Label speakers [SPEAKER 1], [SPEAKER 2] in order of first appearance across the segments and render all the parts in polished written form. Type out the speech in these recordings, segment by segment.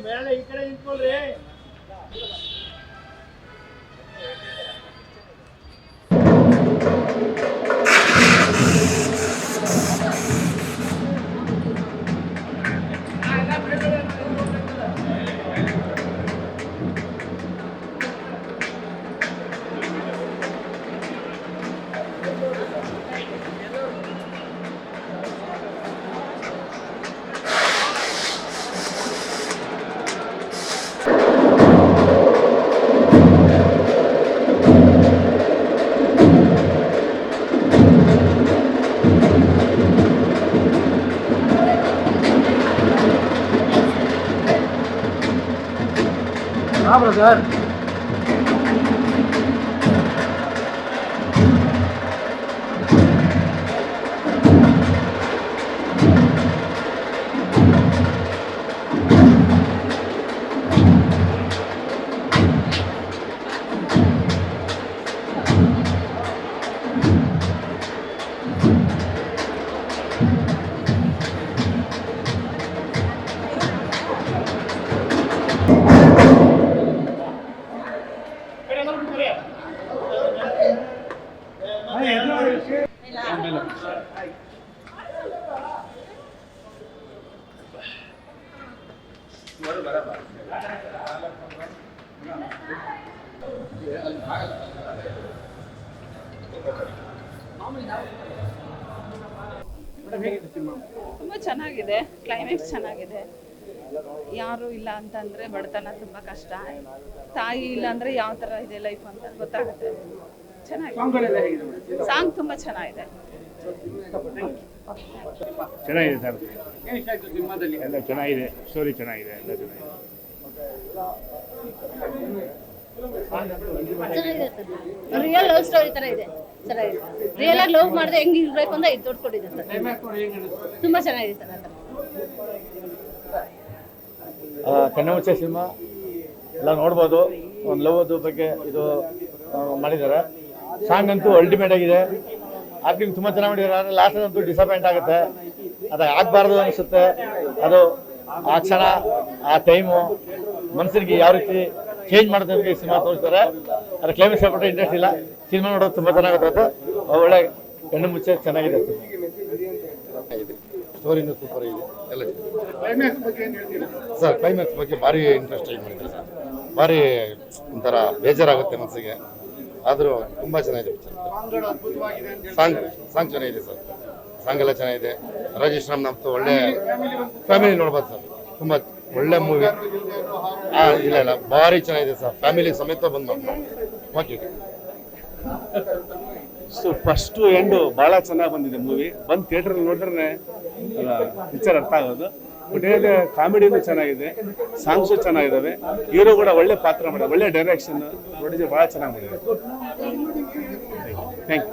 [SPEAKER 1] ಮೇಲೆ ಈ ಕಡೆ ನಿಂತ್ಕೊಳ್ರಿ. brother.
[SPEAKER 2] ತುಂಬಾ ಚೆನ್ನಾಗಿದೆ, ಕ್ಲೈಮ್ಯಾಕ್ಸ್ ಚೆನ್ನಾಗಿದೆ. ಯಾರು ಇಲ್ಲ ಅಂತಂದ್ರೆ ಬಡತನ ತುಂಬಾ ಕಷ್ಟ, ತಾಯಿ ಇಲ್ಲ ಅಂದ್ರೆ ಯಾವ ತರ ಇದೆ ಲೈಫ್ ಅಂತ ಗೊತ್ತಾಗುತ್ತೆ. ಚೆನ್ನಾಗಿದೆ, ಸಾಂಗ್ ತುಂಬಾ ಚೆನ್ನಾಗಿದೆ.
[SPEAKER 3] ಚೆನ್ನಾಗಿದೆ ಸರ್, ಎಲ್ಲ ಚೆನ್ನಾಗಿದೆ, ಸ್ಟೋರಿ ಚೆನ್ನಾಗಿದೆ, ಎಲ್ಲ ಚೆನ್ನಾಗಿದೆ.
[SPEAKER 4] ರಿಯಲ್ ಲವ್ ಸ್ಟೋರಿ ತರ ಇದೆ, ಚೆನ್ನಾಗಿದೆ. ರಿಯಲ್ ಆಗಿ ಲವ್ ಮಾಡಿದ್ರೆ ಹೆಂಗ್ ಇರ್ಬೇಕು ಅಂತ ಇದು ತೋರ್ಸ್ಕೊಟ್ಟಿದೆ ಸರ್, ತುಂಬಾ ಚೆನ್ನಾಗಿದೆ ಸರ್.
[SPEAKER 5] ಕಣ್ಣಮುಚ್ಚೆ ಸಿನಿಮಾ ಎಲ್ಲ ನೋಡ್ಬೋದು. ಒಂದು ಲವ್ ಬಗ್ಗೆ ಇದು ಮಾಡಿದ್ದಾರೆ. ಸಾಂಗ್ ಅಂತೂ ಅಲ್ಟಿಮೇಟ್ ಆಗಿದೆ, ಆಕ್ಟಿಂಗ್ ತುಂಬ ಚೆನ್ನಾಗಿ ಮಾಡಿದ್ದಾರೆ. ಲಾಸ್ಟ್ ಅಂತೂ ಡಿಸಪಾಯಿಂಟ್ ಆಗುತ್ತೆ, ಅದು ಆಗಬಾರ್ದು ಅನಿಸುತ್ತೆ. ಅದು ಆ ಕ್ಷಣ, ಆ ಟೈಮು ಮನಸ್ಸಿಗೆ ಯಾವ ರೀತಿ ಚೇಂಜ್ ಮಾಡುತ್ತೆ ಅಂತ ಈ ಸಿನಿಮಾ ತೋರಿಸ್ತಾರೆ. ಅದು ಕ್ಲೈಮ್ಯಾಕ್ಸ್ ಹೇಳ್ಬಿಟ್ರೆ ಇಂಟ್ರೆಸ್ಟ್ ಇಲ್ಲ. ಸಿನಿಮಾ ನೋಡೋದು ತುಂಬ ಚೆನ್ನಾಗುತ್ತೆ, ಒಳ್ಳೆ ಕಣ್ಣು ಮುಚ್ಚೆ ಚೆನ್ನಾಗಿದೆ.
[SPEAKER 6] ಸ್ಟೋರಿನೂ ಸೂಪರ್ ಇದೆ, ಎಲ್ಲ ಸರ್. ಕ್ಲೈಮ್ಯಾಕ್ಸ್ ಬಗ್ಗೆ ಭಾರಿ ಇಂಟ್ರೆಸ್ಟಿಂಗ್ ಮಾಡಿದ್ದಾರೆ ಸರ್. ಭಾರಿ ಒಂಥರ ಬೇಜಾರಾಗುತ್ತೆ ಮನಸ್ಸಿಗೆ, ಆದರೂ ತುಂಬ ಚೆನ್ನಾಗಿದೆ ಸಾಂಗ್ ಚೆನ್ನಾಗಿದೆ ಸರ್. ಸಾಂಗ್ ಎಲ್ಲ ಚೆನ್ನಾಗಿದೆ. ರಾಜೇಶ್ ರಾಮನಾಥ್ ಒಳ್ಳೆ ಫ್ಯಾಮಿಲಿ ನೋಡ್ಬೋದು ಸರ್, ತುಂಬ ಒಳ್ಳೆ ಮೂವಿ. ಇಲ್ಲ ಭಾರಿ ಚೆನ್ನಾಗಿದೆ ಸರ್, ಫ್ಯಾಮಿಲಿ ಸಮೇತ ಬಂದು ಓಕೆ.
[SPEAKER 3] ಸೊ ಫಸ್ಟು ಎಂಡು ಭಾಳ ಚೆನ್ನಾಗಿ ಬಂದಿದೆ ಮೂವಿ. ಬಂದು ಥಿಯೇಟ್ರಲ್ಲಿ ನೋಡಿದ್ರೆ ಪಿಕ್ಚರ್ ಅರ್ಥ ಆಗೋದು. ಬಟ್ ಏನಿದೆ, ಕಾಮಿಡಿನೂ ಚೆನ್ನಾಗಿದೆ, ಸಾಂಗ್ಸು ಚೆನ್ನಾಗಿದ್ದಾವೆ, ಹೀರೋ ಕೂಡ ಒಳ್ಳೆ ಪಾತ್ರ ಮಾಡಿದೆ, ಒಳ್ಳೆ ಡೈರೆಕ್ಷನ್ ಪ್ರೊಡ್ಯೂಸರ್ ಭಾಳ ಚೆನ್ನಾಗಿ ಮಾಡಿದೆ. Thank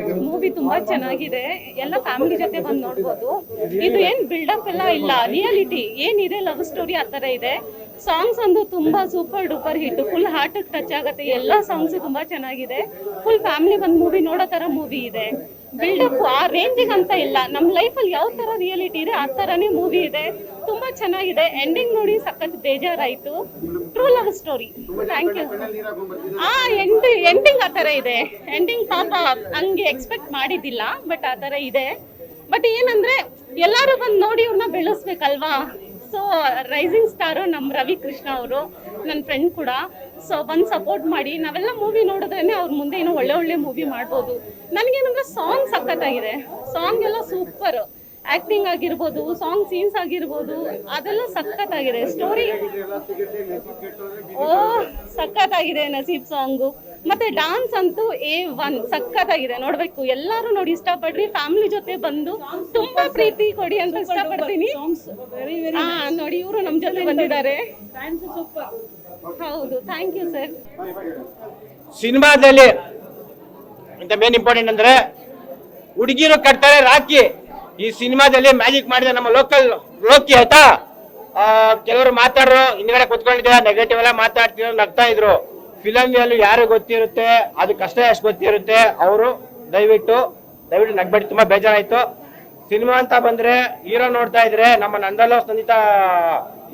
[SPEAKER 3] you.
[SPEAKER 2] ಮೂವಿ ತುಂಬಾ ಚೆನ್ನಾಗಿದೆ, ಎಲ್ಲ ಫ್ಯಾಮಿಲಿ ಜೊತೆ ಬಂದು ನೋಡ್ಬೋದು. ಇದು ಏನ್ ಬಿಲ್ಡಪ್ ಎಲ್ಲ ಇಲ್ಲ, ರಿಯಾಲಿಟಿ ಏನಿದೆ ಲವ್ ಸ್ಟೋರಿ ಆ ತರ ಇದೆ. ಸಾಂಗ್ಸ್ ಒಂದು ತುಂಬಾ super duper hit, full heart touch ಆಗುತ್ತೆ. ಎಲ್ಲ ಸಾಂಗ್ಸ್ ತುಂಬಾ ಚೆನ್ನಾಗಿದೆ, ಫುಲ್ ಫ್ಯಾಮಿಲಿ ಬಂದು ಮೂವಿ ನೋಡೋ ತರ ಮೂವಿ ಇದೆ. ಬಿಲ್ಡಪ್ ಆ ರೇಂಜಿಗೆ ಅಂತ ಇಲ್ಲ, ನಮ್ಮ ಲೈಫಲ್ಲಿ ಯಾವ ತರ ರಿಯಾಲಿಟಿ ಇದೆ ಆ ತರನೇ ಮೂವಿ ಇದೆ. ತುಂಬಾ ಚೆನ್ನಾಗಿದೆ. ಎಂಡಿಂಗ್ ನೋಡಿ ಸಖತ್ ಬೇಜಾರಾಯ್ತು. True love story. Thank you. Ending ಆ ತರ ಇದೆ. ಎಂಡಿಂಗ್ ಪಾಪ ಹಂಗೆ ಎಕ್ಸ್ಪೆಕ್ಟ್ ಮಾಡಿದ್ದಿಲ್ಲ, ಬಟ್ ಆ ತರ ಇದೆ. ಬಟ್ ಏನಂದ್ರೆ ಎಲ್ಲರೂ ಬಂದು ನೋಡಿ ಇವ್ರನ್ನ ಬೆಳೆಸ್ಬೇಕಲ್ವಾ. ಸೊ ರೈಸಿಂಗ್ ಸ್ಟಾರು ನಮ್ಮ ರವಿ ಕೃಷ್ಣ ಅವರು, ನನ್ನ ಫ್ರೆಂಡ್ ಕೂಡ. ಸೊ ಬಂದು ಸಪೋರ್ಟ್ ಮಾಡಿ. ನಾವೆಲ್ಲ ಮೂವಿ ನೋಡಿದ್ರೇನೆ ಅವ್ರ ಮುಂದೆ ಇನ್ನೂ ಒಳ್ಳೆ ಮೂವಿ ಮಾಡ್ಬೋದು. ನನಗೇನಂದ್ರೆ ಸಾಂಗ್ ಸಖತ್ತಾಗಿದೆ, ಸಾಂಗ್ ಎಲ್ಲ ಸೂಪರ್. ಆಕ್ಟಿಂಗ್ ಆಗಿರ್ಬೋದು, ಸಾಂಗ್ ಸೀನ್ಸ್ ಆಗಿರ್ಬೋದು, ಅದೆಲ್ಲ ಸಖತ್ತಾಗಿದೆ. ಸ್ಟೋರಿ ಸಖತ್ತಾಗಿದೆ. ನಸೀಬ್ ಸಾಂಗು ಮತ್ತೆ ಡಾನ್ಸ್ ಅಂತೂ A1 ಸಖತ್ತಾಗಿದೆ, ನೋಡ್ಬೇಕು. ಎಲ್ಲರೂ ನೋಡಿ ಇಷ್ಟಪಡ್ರಿ, ಫ್ಯಾಮಿಲಿ ಜೊತೆ ಬಂದು ತುಂಬಾ ಪ್ರೀತಿ ಕೊಡಿ ಅಂತ ಇಷ್ಟಪಡ್ತೀನಿ. ನೋಡಿ ಇವರು ನಮ್ ಜೊತೆ ಬಂದಿದ್ದಾರೆ. ಹೌದು, ಥ್ಯಾಂಕ್ ಯು ಸರ್.
[SPEAKER 1] ಸಿನಿಮಾದಲ್ಲಿ ಅಂತ ಮೇನ್ ಇಂಪಾರ್ಟೆಂಟ್ ಅಂದ್ರೆ ಹುಡುಗಿರು ಕಟ್ತಾರೆ ರಾಖಿ. ಈ ಸಿನಿಮಾದಲ್ಲಿ ಮ್ಯಾಜಿಕ್ ಮಾಡಿದ ನಮ್ಮ ಲೋಕಲ್ ಲೋಕಿ ಆಯ್ತಾ. ಕೆಲವರು ಮಾತಾಡ್ರು ಹಿಂದ್ಗಡೆ ಕುತ್ಕೊಂಡಿದ್ದ ನೆಗೆಟಿವ್ ಎಲ್ಲ ಮಾತಾಡ್ತಿದ್ರು, ನಗ್ತಾ ಇದ್ರು. ಫಿಲಮ್ ವ್ಯಾಲ್ಯೂ ಯಾರು ಗೊತ್ತಿರುತ್ತೆ, ಅದು ಕಷ್ಟ ಎಷ್ಟು ಗೊತ್ತಿರುತ್ತೆ ಅವರು ದಯವಿಟ್ಟು ನಗ್ಬೇಡಿ. ತುಂಬಾ ಬೇಜಾರಾಯ್ತು. ಸಿನಿಮಾ ಅಂತ ಬಂದ್ರೆ ಹೀರೋ ನೋಡ್ತಾ ಇದ್ರೆ ನಮ್ಮ ನಂದಲೋ ಸಂಗೀತ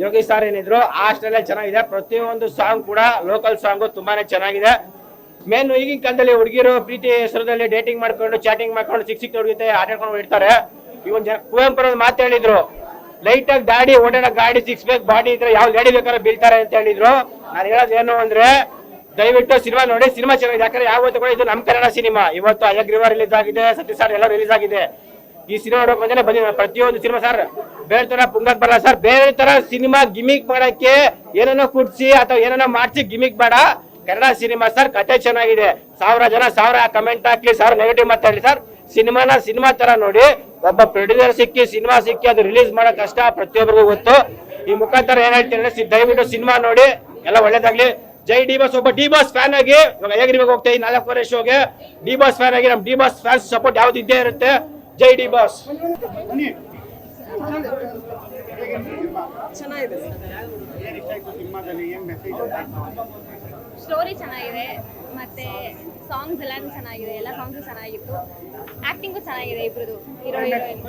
[SPEAKER 1] ಯೋಗೇಶ್ ಸರ್ ಏನಿದ್ರು ಅಷ್ಟೆಲ್ಲ ಚೆನ್ನಾಗಿದೆ. ಪ್ರತಿಯೊಂದು ಸಾಂಗ್ ಕೂಡ ಲೋಕಲ್ ಸಾಂಗು ತುಂಬಾನೇ ಚೆನ್ನಾಗಿದೆ. ಮೇನ್ ಈಗಿನ ಕಾಲದಲ್ಲಿ ಹುಡುಗಿರು ಪ್ರೀತಿ ಹೆಸರದಲ್ಲಿ ಡೇಟಿಂಗ್ ಮಾಡ್ಕೊಂಡು ಚಾಟಿಂಗ್ ಮಾಡ್ಕೊಂಡು ಸಿಕ್ ಹುಡುಗುತ್ತೆ ಆಟಾಡ್ಕೊಂಡು ಇರ್ತಾರೆ. ಇವನ್ ಕುವೆಂಪು ಮಾತು ಹೇಳಿದ್ರು, ಲೈಟ್ ಆಗಿ ದಾಡಿ ಓಡಾಡೋ ಗಾಡಿ ಸಿಕ್ಸ್ ಬೇಕ್ ಬಾಡಿ ಇದ್ರೆ ಯಾವ ಗಾಡಿ ಬೇಕಾದ್ರೆ ಬೀಳ್ತಾರೆ ಅಂತ ಹೇಳಿದ್ರು. ನಾನು ಹೇಳೋದು ಏನು ಅಂದ್ರೆ ದಯವಿಟ್ಟು ಸಿನಿಮಾ ನೋಡಿ, ಸಿನಿಮಾ ಚೆನ್ನಾಗಿದೆ. ಯಾಕಂದ್ರೆ ಯಾವತ್ತು ಕೂಡ ಇದು ನಮ್ಮ ಕನ್ನಡ ಸಿನಿಮಾ. ಇವತ್ತು ಅಯಗ್ರೀವ ರಿಲೀಸ್ ಆಗಿದೆ, ಸತೀಶ್ ಸರ್ ಎಲ್ಲ ರಿಲೀಸ್ ಆಗಿದೆ. ಈ ಸಿನಿಮಾ ನೋಡೋಕೆ ಬಂದ್ರೆ ಪ್ರತಿಯೊಂದು ಸಿನಿಮಾ ಸರ್ ಬೇರೆ ತರ ಪುಂಗಕ್ ಬರಲ್ಲ ಸರ್. ಬೇರೆ ತರ ಸಿನಿಮಾ ಗಿಮಿಕ್ ಮಾಡಕ್ಕೆ ಏನೇನೋ ಕುಡ್ಸಿ ಅಥವಾ ಏನೇನೋ ಮಾಡಿಸಿ ಗಿಮಿಕ್ ಬೇಡ. ಕನ್ನಡ ಸಿನಿಮಾ ಸರ್, ಕತೆ ಚೆನ್ನಾಗಿದೆ. 1000 ಜನ 1000 ಕಮೆಂಟ್ ಹಾಕ್ಲಿ ಸರ್, ನೆಗೆಟಿವ್ ಮಾತಾಡಲಿ ಸರ್. ಸಿನಿಮಾನ ಸಿನಿಮಾ ತರ ನೋಡಿ. ಒಬ್ಬ ಪ್ರೊಡ್ಯೂಸರ್ ಸಿನಿಮಾ ಸಿಕ್ಕಿ ಅದು ರಿಲೀಸ್ ಮಾಡೋ ಕಷ್ಟ ಪ್ರತಿಯೊಬ್ಬರಿಗೂ ಗೊತ್ತು. ಈ ಮುಖಾಂತರ ಏನ್ ಹೇಳ್ತೀನಿ, ದಯವಿಟ್ಟು ಸಿನಿಮಾ ನೋಡಿ, ಎಲ್ಲ ಒಳ್ಳೇದಾಗ್ಲಿ. ಜೈ ಡಿ ಬಾಸ್. ಒಬ್ಬ ಡಿ ಬಾಸ್ ಫ್ಯಾನ್ ಆಗಿ ಇವಾಗ ಹೇಗಿರ್ಬೇಕು ಹೋಗ್ತಾ ಈ 4 ಶೋಗೆ ಡಿ ಬಾಸ್ ಫ್ಯಾನ್ ಆಗಿ, ನಮ್ ಡಿ ಬಾಸ್ ಫ್ಯಾನ್ಸ್ ಸಪೋರ್ಟ್ ಯಾವ್ದು ಇದ್ದೇ ಇರುತ್ತೆ. ಜೈ ಡಿ ಬಾಸ್.
[SPEAKER 2] ಚೆನ್ನಾಗಿದೆ, ಸ್ಟೋರಿ ಚೆನ್ನಾಗಿದೆ, ಮತ್ತೆ ಸಾಂಗ್ಸ್ ಎಲ್ಲ ಚೆನ್ನಾಗಿದೆ. ಎಲ್ಲ ಸಾಂಗ್ಸ್ ಚೆನ್ನಾಗಿತ್ತು, ಆಕ್ಟಿಂಗು ಚೆನ್ನಾಗಿದೆ ಇಬ್ರದ್ದು, ಹೀರೋ ಹೀರೋಯಿನ್.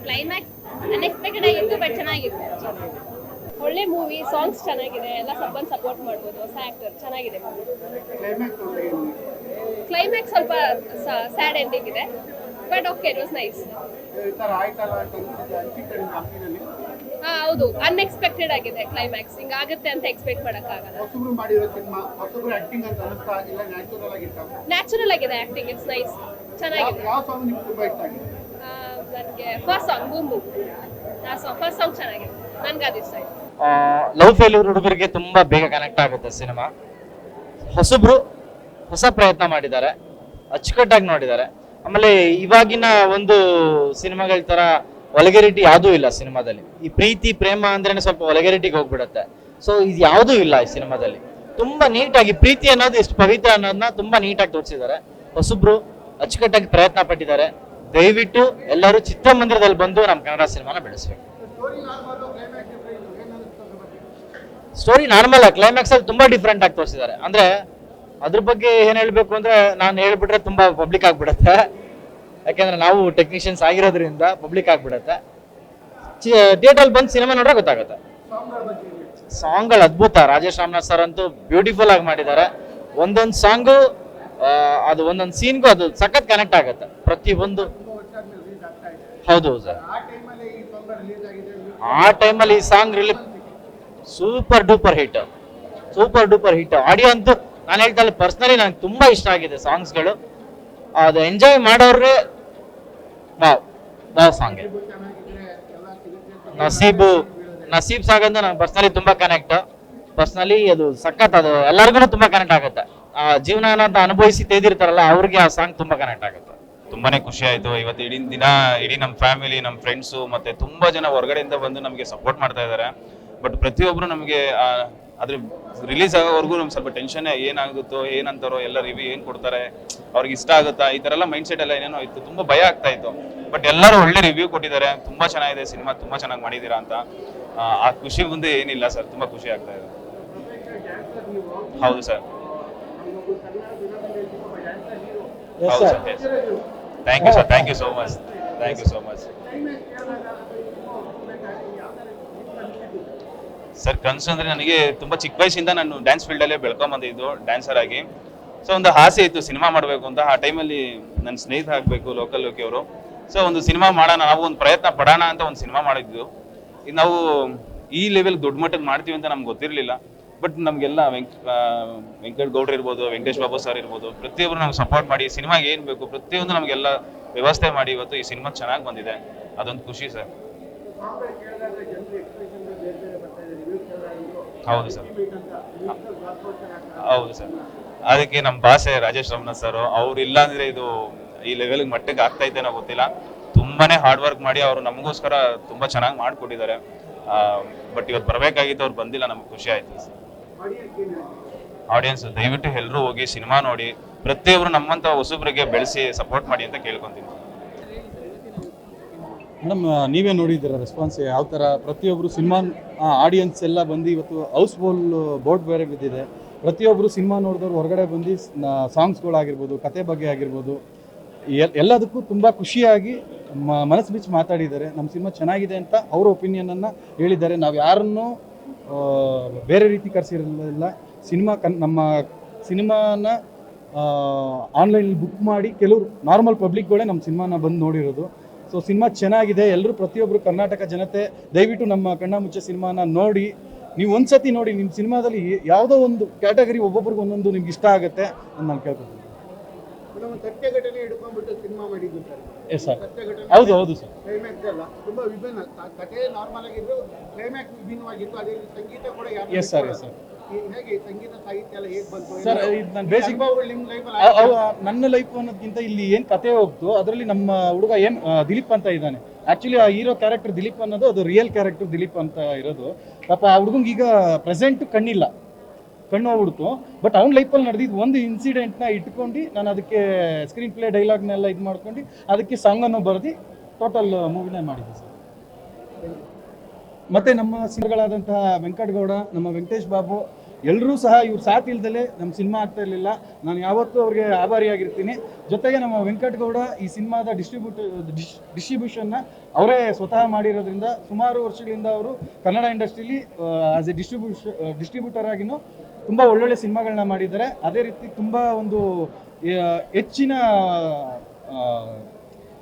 [SPEAKER 2] ಕ್ಲೈಮ್ಯಾಕ್ಸ್ ಅನ್ಎಕ್ಸ್ಪೆಕ್ಟೆಡ್ ಆಗಿತ್ತು, ಬಟ್ ಚೆನ್ನಾಗಿತ್ತು. ಒಳ್ಳೆ ಮೂವಿ, ಸಾಂಗ್ಸ್ ಚೆನ್ನಾಗಿದೆ, ಎಲ್ಲ ಸಪೋರ್ಟ್ ಮಾಡ್ಬೋದು. ಹೊಸ ಆಕ್ಟರ್ ಚೆನ್ನಾಗಿದೆ. ಕ್ಲೈಮ್ಯಾಕ್ಸ್ ಸ್ವಲ್ಪ ಸ್ಯಾಡ್ ಎಂಡಿಂಗ್ ಇದೆ, but okay, it was nice. ಹೌದು, ಅನ್ಎಕ್ಸ್ಪೆಕ್ಟೆಡ್ ಆಗಿದೆ ಕ್ಲೈಮ್ಯಾಕ್ಸ್. ಹಿಂಗಾಗುತ್ತೆ ಅಂತ ಎಕ್ಸ್ಪೆಕ್ಟ್ ಮಾಡಕ್ಕಾಗಲ್ಲ. ನ್ಯಾಚುರಲ್ ಆಗಿದೆ ಆಕ್ಟಿಂಗ್, ಇಟ್ಸ್ ನೈಸ್, ಚೆನ್ನಾಗಿದೆ. ನನಗೆ first song boom boom, first song ಚೆನ್ನಾಗಿದೆ, ನನ್ಗೆ ಅದು ಇಷ್ಟ ಆಯ್ತು.
[SPEAKER 7] ಲವ್ ಫೇಲ್ಯೂರ್ ಹುಡುಗರಿಗೆ ತುಂಬಾ ಬೇಗ ಕನೆಕ್ಟ್ ಆಗುತ್ತೆ ಸಿನಿಮಾ. ಹೊಸಬ್ರು ಹೊಸ ಪ್ರಯತ್ನ ಮಾಡಿದ್ದಾರೆ, ಅಚ್ಚುಕಟ್ಟಾಗಿ ನೋಡಿದ್ದಾರೆ. ಆಮೇಲೆ ಇವಾಗಿನ ಒಂದು ಸಿನಿಮಾಗಳ ತರ ವಲ್ಗರಿಟಿ ಯಾವುದೂ ಇಲ್ಲ ಸಿನಿಮಾದಲ್ಲಿ. ಈ ಪ್ರೀತಿ ಪ್ರೇಮ ಅಂದ್ರೇನೆ ಸ್ವಲ್ಪ ವಲ್ಗರಿಟಿಗೆ ಹೋಗ್ಬಿಡುತ್ತೆ. ಸೊ ಇದು ಯಾವುದೂ ಇಲ್ಲ ಈ ಸಿನಿಮಾದಲ್ಲಿ. ತುಂಬಾ ನೀಟಾಗಿ ಪ್ರೀತಿ ಅನ್ನೋದು ಎಷ್ಟು ಪವಿತ್ರ ಅನ್ನೋದನ್ನ ತುಂಬಾ ನೀಟಾಗಿ ತೋರಿಸಿದ್ದಾರೆ. ಹೊಸಬ್ರು ಅಚ್ಚುಕಟ್ಟಾಗಿ ಪ್ರಯತ್ನ ಪಟ್ಟಿದ್ದಾರೆ. ದಯವಿಟ್ಟು ಎಲ್ಲರೂ ಚಿತ್ರಮಂದಿರದಲ್ಲಿ ಬಂದು ನಮ್ಮ ಕನ್ನಡ ಸಿನಿಮಾನ ಬೆಳೆಸ್ಬೇಕು. ಸ್ಟೋರಿ ನಾರ್ಮಲ್, ಕ್ಲೈಮ್ಯಾಕ್ಸ್ ಅಲ್ಲಿ ತುಂಬಾ ಡಿಫ್ರೆಂಟ್ ಆಗಿ ತೋರಿಸಿದ್ದಾರೆ. ಅಂದ್ರೆ ಅದ್ರ ಬಗ್ಗೆ ಏನ್ ಹೇಳ್ಬೇಕು ಅಂದ್ರೆ ನಾನು ಹೇಳ್ಬಿಟ್ರೆ ತುಂಬಾ ಪಬ್ಲಿಕ್ ಆಗ್ಬಿಡತ್ತೆ. ಯಾಕಂದ್ರೆ ನಾವು ಟೆಕ್ನಿಷಿಯನ್ಸ್ ಆಗಿರೋದ್ರಿಂದ ಪಬ್ಲಿಕ್ ಆಗ್ಬಿಡತ್ತೆ. ಥಿಯೇಟರ್ ಬಂದು ಸಿನಿಮಾ ನೋಡ್ರೆ ಗೊತ್ತಾಗುತ್ತೆ. ಸಾಂಗ್ಗಳು ಅದ್ಭುತ. ರಾಜೇಶ್ ರಾಮನಾಥ್ ಸರ್ ಅಂತೂ ಬ್ಯೂಟಿಫುಲ್ ಆಗಿ ಮಾಡಿದ್ದಾರೆ. ಒಂದೊಂದು ಸಾಂಗು ಅದು ಒಂದೊಂದು ಸೀನ್ಗೂ ಅದು ಸಖತ್ ಕನೆಕ್ಟ್ ಆಗುತ್ತೆ ಪ್ರತಿಯೊಂದು. ಹೌದು ಸರ್, ಆ ಟೈಮಲ್ಲಿ ಈ song super duper hit, super duper hit. Audio ಅಂತೂ ನಾನು ಹೇಳ್ತಾ ಪರ್ಸನಲಿ ನಂಗೆ ತುಂಬಾ ಇಷ್ಟ ಆಗಿದೆ ಸಾಂಗ್ಸ್ಗಳು. ಅದು ಎಂಜಾಯ್ ಮಾಡೋರ್ಗೆ ವಾವ್ ಸಾಂಗ್. ನಸೀಬ್ ಸಾಂಗ್ ಅಂದ್ರೆ ನಂಗೆ ಪರ್ಸನಲಿ ತುಂಬಾ ಕನೆಕ್ಟ್. ಪರ್ಸನಲಿ ಅದು ಸಖತ್, ಅದು ಎಲ್ಲರಿಗೂ ತುಂಬಾ ಕನೆಕ್ಟ್ ಆಗುತ್ತೆ. ಆ ಜೀವನ ಅಂತ ಅನುಭವಿಸಿ ತೆಗೆದಿರ್ತಾರಲ್ಲ ಅವ್ರಿಗೆ ಆ ಸಾಂಗ್ ತುಂಬಾ ಕನೆಕ್ಟ್ ಆಗುತ್ತೆ.
[SPEAKER 8] ತುಂಬಾನೇ ಖುಷಿ ಆಯ್ತು ಇವತ್ತು. ಇಡೀ ನಮ್ಮ ಫ್ಯಾಮಿಲಿ, ನಮ್ಮ ಫ್ರೆಂಡ್ಸು ಮತ್ತೆ ತುಂಬಾ ಜನ ಹೊರಗಡೆಯಿಂದ ಬಂದು ನಮಗೆ ಸಪೋರ್ಟ್ ಮಾಡ್ತಾ ಇದ್ದಾರೆ. ಬಟ್ ಪ್ರತಿಯೊಬ್ರು ನಮಗೆ ಅದ್ರ ರಿಲೀಸ್ ಆಗೋವರೆಗೂ ನಮ್ಗೆ ಸ್ವಲ್ಪ ಟೆನ್ಷನ್, ಏನಾಗುತ್ತೋ ಏನಂತಾರೋ, ಎಲ್ಲ ರಿವ್ಯೂ ಏನ್ ಕೊಡ್ತಾರೆ, ಅವ್ರಿಗೆ ಇಷ್ಟ ಆಗುತ್ತಾ, ಈ ತರ ಎಲ್ಲ ಮೈಂಡ್ ಸೆಟ್ ಎಲ್ಲ ಏನೇನೋ ಇತ್ತು. ತುಂಬಾ ಭಯ ಆಗ್ತಾ ಇತ್ತು. ಬಟ್ ಎಲ್ಲರೂ ಒಳ್ಳೆ ರಿವ್ಯೂ ಕೊಟ್ಟಿದ್ದಾರೆ. ತುಂಬಾ ಚೆನ್ನಾಗಿದೆ ಸಿನಿಮಾ, ತುಂಬಾ ಚೆನ್ನಾಗಿ ಮಾಡಿದೀರಾ ಅಂತ. ಆ ಖುಷಿ ಮುಂದೆ ಏನಿಲ್ಲ ಸರ್, ತುಂಬಾ ಖುಷಿ ಆಗ್ತಾ ಇದೆ. ಹೌದು ಸರ್, ಹೌದು sir. Thank you sir, thank you so much, thank you so much sir. ಕನಸು ಅಂದ್ರೆ ನನಗೆ ತುಂಬಾ ಚಿಕ್ಕ ವಯಸ್ಸಿಂದ ನಾನು ಡ್ಯಾನ್ಸ್ ಫೀಲ್ಡ್ ಅಲ್ಲೇ ಬೆಳ್ಕೊಂಬಂದಿದ್ದು ಡ್ಯಾನ್ಸರ್ ಆಗಿ. ಸೊ ಒಂದು ಆಸೆ ಇತ್ತು ಸಿನಿಮಾ ಮಾಡಬೇಕು ಅಂತ. ಆ ಟೈಮಲ್ಲಿ ನನ್ನ ಸ್ನೇಹಿತ ಆಗಬೇಕು ಲೋಕಲ್ ಲೋಕಿಯವರು. ಸೊ ಒಂದು ಸಿನಿಮಾ ಮಾಡೋಣ, ನಾವು ಒಂದು ಪ್ರಯತ್ನ ಪಡೋಣ ಅಂತ ಒಂದು ಸಿನಿಮಾ ಮಾಡಿದ್ದು. ಈಗ ನಾವು ಈ ಲೆವೆಲ್ ದೊಡ್ಡ ಮಟ್ಟಕ್ಕೆ ಮಾಡ್ತೀವಿ ಅಂತ ನಮ್ಗೆ ಗೊತ್ತಿರಲಿಲ್ಲ. ಬಟ್ ನಮಗೆಲ್ಲ ವೆಂಕಟ್ ಗೌಡ್ರು ಇರ್ಬೋದು, ವೆಂಕಟೇಶ್ ಬಾಬು ಸರ್ ಇರ್ಬೋದು, ಪ್ರತಿಯೊಬ್ಬರು ನಮ್ಗೆ ಸಪೋರ್ಟ್ ಮಾಡಿ ಸಿನಿಮಾಗೆ ಏನು ಬೇಕು ಪ್ರತಿಯೊಂದು ನಮಗೆಲ್ಲ ವ್ಯವಸ್ಥೆ ಮಾಡಿ ಇವತ್ತು ಈ ಸಿನಿಮಾ ಚೆನ್ನಾಗಿ ಬಂದಿದೆ. ಅದೊಂದು ಖುಷಿ ಸರ್. ಹೌದು ಸರ್, ಹೌದು ಸರ್. ಅದಕ್ಕೆ ನಮ್ಮ ಭಾಷೆ ರಾಜೇಶ್ ರಾಮನಾಥ್ ಸರ್, ಅವ್ರು ಇಲ್ಲ ಅಂದ್ರೆ ಇದು ಈ ಲೆವೆಲ್ ಮಟ್ಟಕ್ಕೆ ಆಗ್ತಾ ಇದ್ದೇನೋ ಗೊತ್ತಿಲ್ಲ. ತುಂಬಾನೇ ಹಾರ್ಡ್ ವರ್ಕ್ ಮಾಡಿ ಅವರು ನಮಗೋಸ್ಕರ ತುಂಬಾ ಚೆನ್ನಾಗಿ ಮಾಡಿಕೊಟ್ಟಿದ್ದಾರೆ. ಬಟ್ ಇವತ್ತು ಬರಬೇಕಾಗಿತ್ತು, ಅವ್ರು ಬಂದಿಲ್ಲ, ನಮ್ಗೆ ಖುಷಿ ಆಯ್ತು ಸರ್. ಆಡಿಯನ್ಸ್ ದಯವಿಟ್ಟು ಎಲ್ಲರೂ ಹೋಗಿ ಸಿನಿಮಾ ನೋಡಿ, ಪ್ರತಿಯೊಬ್ರು ನಮ್ಮಂತ ಹೊಸಬ್ರಿಗೆ ಬೆಳೆಸಿ ಸಪೋರ್ಟ್ ಮಾಡಿ ಅಂತ ಕೇಳ್ಕೊಂತೀನಿ.
[SPEAKER 9] ಮೇಡಮ್, ನೀವೇ ನೋಡಿದ್ದೀರಾ ರೆಸ್ಪಾನ್ಸ್ ಯಾವ ಥರ? ಪ್ರತಿಯೊಬ್ಬರು ಸಿನಿಮಾ ಆಡಿಯನ್ಸ್ ಎಲ್ಲ ಬಂದು ಇವತ್ತು ಹೌಸ್ಫುಲ್ ಬೋರ್ಡ್ ಬೇರೆ ಬಿದ್ದಿದೆ. ಪ್ರತಿಯೊಬ್ಬರು ಸಿನಿಮಾ ನೋಡಿದವ್ರು ಹೊರಗಡೆ ಬಂದು ಸಾಂಗ್ಸ್ಗಳಾಗಿರ್ಬೋದು, ಕತೆ ಬಗ್ಗೆ ಆಗಿರ್ಬೋದು, ಎಲ್ಲದಕ್ಕೂ ತುಂಬ ಖುಷಿಯಾಗಿ ಮನಸ್ಸು ಬಿಚ್ಚಿ ಮಾತಾಡಿದ್ದಾರೆ. ನಮ್ಮ ಸಿನಿಮಾ ಚೆನ್ನಾಗಿದೆ ಅಂತ ಅವರ ಒಪಿನಿಯನನ್ನು ಹೇಳಿದ್ದಾರೆ. ನಾವು ಯಾರನ್ನೂ ಬೇರೆ ರೀತಿ ಕರೆಸಿರಲಿಲ್ಲ. ನಮ್ಮ ಸಿನಿಮಾನ ಆನ್ಲೈನಲ್ಲಿ ಬುಕ್ ಮಾಡಿ ಕೆಲವರು ನಾರ್ಮಲ್ ಪಬ್ಲಿಕ್ಗಳೇ ನಮ್ಮ ಸಿನಿಮಾನ ಬಂದು ನೋಡಿರೋದು. ಸೊ ಸಿನಿಮಾ ಚೆನ್ನಾಗಿದೆ. ಎಲ್ಲರೂ ಪ್ರತಿಯೊಬ್ಬರು ಕರ್ನಾಟಕ ಜನತೆ ದಯವಿಟ್ಟು ನಮ್ಮ ಕಣ್ಣ ಮುಚ್ಚೆ ಸಿನಿಮಾನ ನೋಡಿ. ನೀವು ಒಂದ್ಸತಿ ನೋಡಿ, ನಿಮ್ಮ ಸಿನಿಮಾದಲ್ಲಿ ಯಾವುದೋ ಒಂದು ಕ್ಯಾಟಗರಿ ಒಬ್ಬೊಬ್ರಿಗೆ ಒಂದೊಂದು ನಿಮ್ಗೆ ಇಷ್ಟ ಆಗುತ್ತೆ ಅಂತ ನಾನು ಕೇಳ್ಕೊತೀನಿ.
[SPEAKER 10] ಸತ್ಯ ಘಟನೆ ಹಿಡ್ಕೊಂಡ್ಬಿಟ್ಟು ಸಿನಿಮಾ ಮಾಡಿದ್ದು ಸರ್.
[SPEAKER 9] ಎಸ್ ಸರ್, ಹೌದು ಸರ್.
[SPEAKER 10] ಕ್ಲೈಮ್ಯಾಕ್ಸ್ ಎಲ್ಲ ತುಂಬಾ ವಿಭಿನ್ನ, ಕಥೆ ನಾರ್ಮಲ್ ಆಗಿದ್ದು ಕ್ಲೈಮ್ಯಾಕ್ಸ್ ವಿಭಿನ್ನವಾಗಿತ್ತು. ಅದೇ ರೀತಿ ಸಂಗೀತ ಕೂಡ
[SPEAKER 9] ಎಸ್ ಸರ್, ಎಸ್ ಸರ್.
[SPEAKER 10] ಹೇಗೆ ಸಂಗೀತ ಸಾಹಿತ್ಯ ಎಲ್ಲ ಹೇಗೆ ಬಂತು
[SPEAKER 9] ಸರ್? ಇದು ನಾನು ಬೇಸಿಕ್ ನನ್ನ ಲೈಫ್ ಅನ್ನೋದಕ್ಕಿಂತ ಇಲ್ಲಿ ಏನು ಕತೆ ಹೋಗ್ತು ಅದರಲ್ಲಿ ನಮ್ಮ ಹುಡುಗ ಏನು ದಿಲೀಪ್ ಅಂತ ಇದ್ದಾನೆ. ಆ್ಯಕ್ಚುಲಿ ಆ ಹೀರೋ ಕ್ಯಾರೆಕ್ಟರ್ ದಿಲೀಪ್ ಅನ್ನೋದು ಅದು ರಿಯಲ್ ಕ್ಯಾರೆಕ್ಟರ್ ದಿಲೀಪ್ ಅಂತ ಇರೋದು. ಪಾಪ ಆ ಹುಡುಗಂಗೆ ಈಗ ಪ್ರೆಸೆಂಟ್ ಕಣ್ಣಿಲ್ಲ, ಕಣ್ಣು ಹೋಗ್ಬಿಡ್ತು. ಬಟ್ ಅವ್ನ ಲೈಫಲ್ಲಿ ನಡೆದಿದ್ದು ಒಂದು ಇನ್ಸಿಡೆಂಟ್ನ ಇಟ್ಕೊಂಡು ನಾನು ಅದಕ್ಕೆ ಸ್ಕ್ರೀನ್ ಪ್ಲೇ ಡೈಲಾಗ್ನೆಲ್ಲ ಇದು ಮಾಡ್ಕೊಂಡು ಅದಕ್ಕೆ ಸಾಂಗನ್ನು ಬರೆದು ಟೋಟಲ್ ಮೂವಿನ ಮಾಡಿದ್ದೆ ಸರ್. ಮತ್ತು ನಮ್ಮ ಸಿನಿಮಾಗಳಾದಂತಹ ವೆಂಕಟಗೌಡ, ನಮ್ಮ ವೆಂಕಟೇಶ್ ಬಾಬು ಎಲ್ಲರೂ ಸಹ ಇವ್ರ ಸಾಥ್ ಇಲ್ದಲೇ ನಮ್ಮ ಸಿನಿಮಾ ಆಗ್ತಾ ಇರಲಿಲ್ಲ. ನಾನು ಯಾವತ್ತೂ ಅವ್ರಿಗೆ ಆಭಾರಿಯಾಗಿರ್ತೀನಿ. ಜೊತೆಗೆ ನಮ್ಮ ವೆಂಕಟಗೌಡ ಈ ಸಿನಿಮಾದ ಡಿಸ್ಟ್ರಿಬ್ಯೂಷನ್ನ ಅವರೇ ಸ್ವತಃ ಮಾಡಿರೋದ್ರಿಂದ ಸುಮಾರು ವರ್ಷಗಳಿಂದ ಅವರು ಕನ್ನಡ ಇಂಡಸ್ಟ್ರಿಲಿ ಆಸ್ ಎ ಡಿಸ್ಟ್ರಿಬ್ಯೂಟರ್ ಆಗಿನೂ ತುಂಬ ಒಳ್ಳೊಳ್ಳೆ ಸಿನಿಮಾಗಳನ್ನ ಮಾಡಿದ್ದಾರೆ. ಅದೇ ರೀತಿ ತುಂಬ ಒಂದು ಹೆಚ್ಚಿನ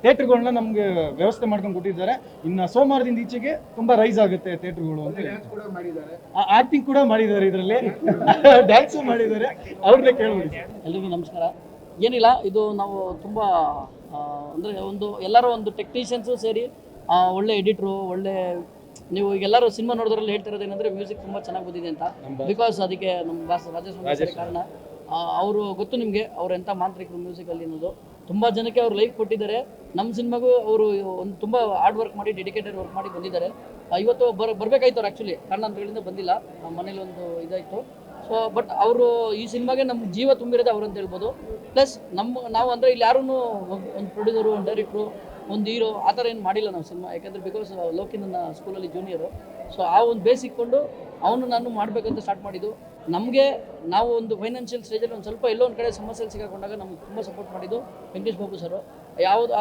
[SPEAKER 9] ಥಿಯೇಟ್ರ್ಗಳನ್ನ ನಮಗೆ ವ್ಯವಸ್ಥೆ ಮಾಡ್ಕೊಂಡು ಕೊಟ್ಟಿದ್ದಾರೆ. ಇನ್ನು ಸೋಮವಾರದಿಂದ ಈಚೆಗೆ ತುಂಬ ರೈಸ್ ಆಗುತ್ತೆ ಥಿಯೇಟ್ರ್ಗಳು ಅಂತ. ಆಕ್ಟಿಂಗ್ ಕೂಡ ಮಾಡಿದ್ದಾರೆ, ಇದರಲ್ಲಿ ಡ್ಯಾನ್ಸು ಮಾಡಿದ್ದಾರೆ. ಅವ್ರನ್ನೇ ಕೇಳ್ಬಿಡಿ.
[SPEAKER 11] ಎಲ್ರಿಗೂ ನಮಸ್ಕಾರ. ಏನಿಲ್ಲ, ಇದು ನಾವು ತುಂಬ ಅಂದರೆ ಎಲ್ಲರೂ ಒಂದು ಟೆಕ್ನಿಷಿಯನ್ಸು ಸೇರಿ ಒಳ್ಳೆ ಎಡಿಟ್ರು, ಒಳ್ಳೆ ನೀವು ಎಲ್ಲರೂ ಸಿನಿಮಾ ನೋಡೋದ್ರಲ್ಲಿ ಹೇಳ್ತಿರೋದು ಏನಂದರೆ ಮ್ಯೂಸಿಕ್ ತುಂಬ ಚೆನ್ನಾಗಿ ಬಂದಿದೆ ಅಂತ. ಬಿಕಾಸ್ ಅದಕ್ಕೆ ನಮ್ಮ ರಾಜೇಶ್ ಕಾರಣ. ಅವರು ಗೊತ್ತು ನಿಮಗೆ, ಅವ್ರು ಎಂಥ ಮಾಂತ್ರಿಕರು ಮ್ಯೂಸಿಕಲ್ಲಿ ಅನ್ನೋದು. ತುಂಬ ಜನಕ್ಕೆ ಅವ್ರು ಲೈಫ್ ಕೊಟ್ಟಿದ್ದಾರೆ. ನಮ್ಮ ಸಿನಿಮಾಗೂ ಅವರು ಒಂದು ತುಂಬ ಹಾರ್ಡ್ ವರ್ಕ್ ಮಾಡಿ ಡೆಡಿಕೇಟೆಡ್ ವರ್ಕ್ ಮಾಡಿ ಬಂದಿದ್ದಾರೆ. ಇವತ್ತು ಬರಬೇಕಾಯ್ತು ಅವ್ರು, ಆ್ಯಕ್ಚುಲಿ ಕಾರಣಾಂತರಗಳಿಂದ ಬಂದಿಲ್ಲ. ಮನೇಲಿ ಒಂದು ಇದಾಯಿತು. ಸೊ ಬಟ್ ಅವರು ಈ ಸಿನಿಮಾಗೆ ನಮ್ಮ ಜೀವ ತುಂಬಿರೋದು ಅವರು ಅಂತ ಹೇಳ್ಬೋದು. ಪ್ಲಸ್ ನಾವು ಅಂದರೆ ಇಲ್ಲಿ ಯಾರೂ ಒಂದು ಪ್ರೊಡ್ಯೂಸರು, ಒಂದು ಡೈರೆಕ್ಟ್ರು, ಒಂದು ಹೀರೋ ಆ ಥರ ಏನು ಮಾಡಿಲ್ಲ ನಾವು ಸಿನಿಮಾ. ಯಾಕೆಂದರೆ ಬಿಕಾಸ್ ಲೋಕಿ ನನ್ನ ಸ್ಕೂಲಲ್ಲಿ ಜೂನಿಯರು. ಸೊ ಆ ಒಂದು ಬೇಸ್ ಇಟ್ಕೊಂಡು ಅವನು ನಾನು ಮಾಡಬೇಕಂತ ಸ್ಟಾರ್ಟ್ ಮಾಡಿದ್ದು. ನಮಗೆ ನಾವು ಒಂದು ಫೈನಾನ್ಷಿಯಲ್ ಸ್ಟೇಜಲ್ಲಿ ಒಂದು ಸ್ವಲ್ಪ ಎಲ್ಲೋ ಒಂದು ಕಡೆ ಸಮಸ್ಯೆಯಲ್ಲಿ ಸಿಗಾಕೊಂಡಾಗ ನಮ್ಗೆ ತುಂಬ ಸಪೋರ್ಟ್ ಮಾಡಿದ್ದು ವೆಂಕಟೇಶ್ ಬಾಬು ಸರು.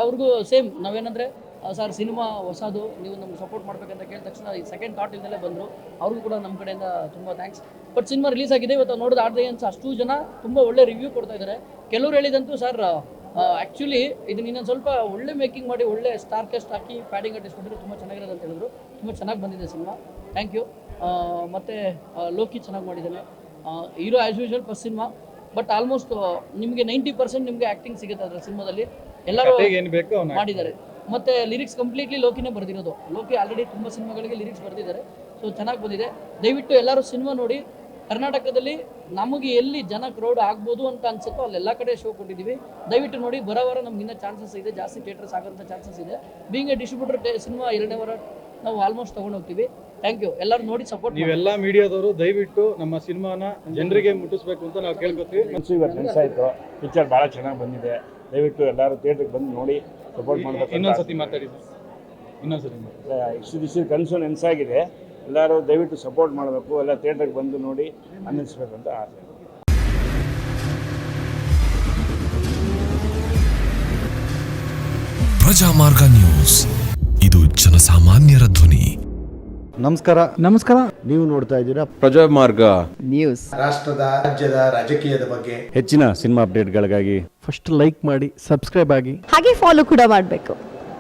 [SPEAKER 11] ಅವ್ರಿಗೂ ಸೇಮ್ ನಾವೇನಂದರೆ ಸರ್ ಸಿನಿಮಾ ಹೊಸದು, ನೀವು ನಮ್ಗೆ ಸಪೋರ್ಟ್ ಮಾಡಬೇಕಂತ ಕೇಳಿದ ತಕ್ಷಣ ಈ ಸೆಕೆಂಡ್ ಥಾಟ್ ಇಂದಲೇ ಬಂದರು. ಅವ್ರಿಗೂ ಕೂಡ ನಮ್ಮ ಕಡೆಯಿಂದ ತುಂಬ ಥ್ಯಾಂಕ್ಸ್. ಬಟ್ ಸಿನಿಮಾ ರಿಲೀಸ್ ಆಗಿದೆ, ಇವತ್ತು ನೋಡಿದ ಆಡಿಯನ್ಸ್ ಅಷ್ಟು ಜನ ತುಂಬ ಒಳ್ಳೆ ರಿವ್ಯೂ ಕೊಡ್ತಾ ಇದ್ದಾರೆ. ಕೆಲವರು ಹೇಳಿದಂತೂ ಸರ್ ಆ್ಯಕ್ಚುಲಿ ಇದನ್ನ ಇನ್ನೊಂದು ಸ್ವಲ್ಪ ಒಳ್ಳೆ ಮೇಕಿಂಗ್ ಮಾಡಿ ಒಳ್ಳೆ ಸ್ಟಾರ್ ಕಾಸ್ಟ್ ಹಾಕಿ ಪ್ಯಾಡಿಂಗ್ ಆರ್ಟಿಸ್ಟ್ ಕೊಟ್ಟರೆ ತುಂಬ ಚೆನ್ನಾಗಿರೋದು ಅಂತ ಹೇಳಿದ್ರು. ತುಂಬ ಚೆನ್ನಾಗಿ ಬಂದಿದೆ ಸಿನಿಮಾ, ಥ್ಯಾಂಕ್ ಯು. ಮತ್ತು ಲೋಕಿ ಚೆನ್ನಾಗಿ ಮಾಡಿದ್ದಾನೆ. Hero as usual first cinema. But almost ನಿಮಗೆ 90% ನಿಮಗೆ ಆ್ಯಕ್ಟಿಂಗ್ ಸಿಗುತ್ತೆ ಅದರ ಸಿನಿಮಾದಲ್ಲಿ. ಎಲ್ಲರೂ ಮಾಡಿದ್ದಾರೆ. ಮತ್ತು ಲಿರಿಕ್ಸ್ ಕಂಪ್ಲೀಟ್ಲಿ ಲೋಕಿನೇ ಬರೆದಿರೋದು. ಲೋಕಿ ಆಲ್ರೆಡಿ ತುಂಬ ಸಿನಿಮಾಗಳಿಗೆ ಲಿರಿಕ್ಸ್ ಬರೆದಿದ್ದಾರೆ. ಸೊ ಚೆನ್ನಾಗಿ ಬಂದಿದೆ. ದಯವಿಟ್ಟು ಎಲ್ಲರೂ ಸಿನಿಮಾ ನೋಡಿ. ಕರ್ನಾಟಕದಲ್ಲಿ ನಮಗೆ ಎಲ್ಲಿ ಜನ ಕ್ರೌಡ್ ಆಗ್ಬೋದು ಅಂತ ಅನ್ಸುತ್ತೋ ಅಲ್ಲೆಲ್ಲ ಕಡೆ ಶೋ ಕೊಟ್ಟಿದ್ದೀವಿ. ದಯವಿಟ್ಟು ನೋಡಿ. ಬರೋ ವಾರ ನಮಗಿನ್ನ ಚಾನ್ಸಸ್ ಇದೆ, ಜಾಸ್ತಿ ಥಿಯೇಟರ್ಸ್ ಆಗೋಂಥ ಚಾನ್ಸಸ್ ಇದೆ. ಬೀಂಗ್ ಎ ಡಿಸ್ಟ್ರಿಬ್ಯೂಟರ್ ಸಿನಿಮಾ 2ನೇ ವಾರ ನಾವು ಆಲ್ಮೋಸ್ಟ್ ತೊಗೊಂಡು ಹೋಗ್ತೀವಿ. Thank you. ಎಲ್ಲರೂ ನೋಡಿ ಸಪೋರ್ಟ್.
[SPEAKER 9] ನೀವೆಲ್ಲ ಮೀಡಿಯಾದವರು ದಯವಿಟ್ಟು ನಮ್ಮ ಸಿನಿಮಾನ ಜನರಿಗೆ ಮುಟ್ಟಿಸ್ಬೇಕು ಅಂತ ನಾವು ಕೇಳ್ಕೊತೀವಿ.
[SPEAKER 3] ಇವತ್ತು ನೆನ್ಸಾಯ್ತು, ಪಿಕ್ಚರ್ ಭಾಳ ಚೆನ್ನಾಗಿ ಬಂದಿದೆ. ದಯವಿಟ್ಟು ಎಲ್ಲರೂ ಥಿಯೇಟ್ರಿಗೆ ಬಂದು ನೋಡಿ ಸಪೋರ್ಟ್ ಮಾಡಬೇಕು.
[SPEAKER 9] ಇನ್ನೊಂದ್ಸತಿ ಮಾತಾಡಿ, ಇನ್ನೊಂದ್ಸತಿ
[SPEAKER 3] ಇಷ್ಟು ದಿವಸ ಕನಸು ನೆನಸಾಗಿದೆ. ಎಲ್ಲರೂ ದಯವಿಟ್ಟು ಸಪೋರ್ಟ್ ಮಾಡಬೇಕು, ಎಲ್ಲ ಥಿಯೇಟ್ರಿಗೆ ಬಂದು ನೋಡಿ ಆನಂದಿಸ್ಬೇಕು ಅಂತ ಆಸೆ.
[SPEAKER 12] ಪ್ರಜಾಮಾರ್ಗ ನ್ಯೂಸ್, ಇದು ಜನಸಾಮಾನ್ಯರ ಧ್ವನಿ.
[SPEAKER 5] ನಮಸ್ಕಾರ. ನೀವು ನೋಡ್ತಾ ಇದ್ದೀರಾ ಪ್ರಜಾಮಾರ್ಗ
[SPEAKER 12] ನ್ಯೂಸ್.
[SPEAKER 10] ರಾಷ್ಟ್ರದ, ರಾಜ್ಯದ, ರಾಜಕೀಯದ ಬಗ್ಗೆ
[SPEAKER 5] ಹೆಚ್ಚಿನ ಸಿನಿಮಾ ಅಪ್ಡೇಟ್ಗಳಿಗಾಗಿ
[SPEAKER 12] ಫಸ್ಟ್ ಲೈಕ್ ಮಾಡಿ, ಸಬ್ಸ್ಕ್ರೈಬ್ ಆಗಿ,
[SPEAKER 13] ಹಾಗೆ ಫಾಲೋ ಕೂಡ ಮಾಡಬೇಕು.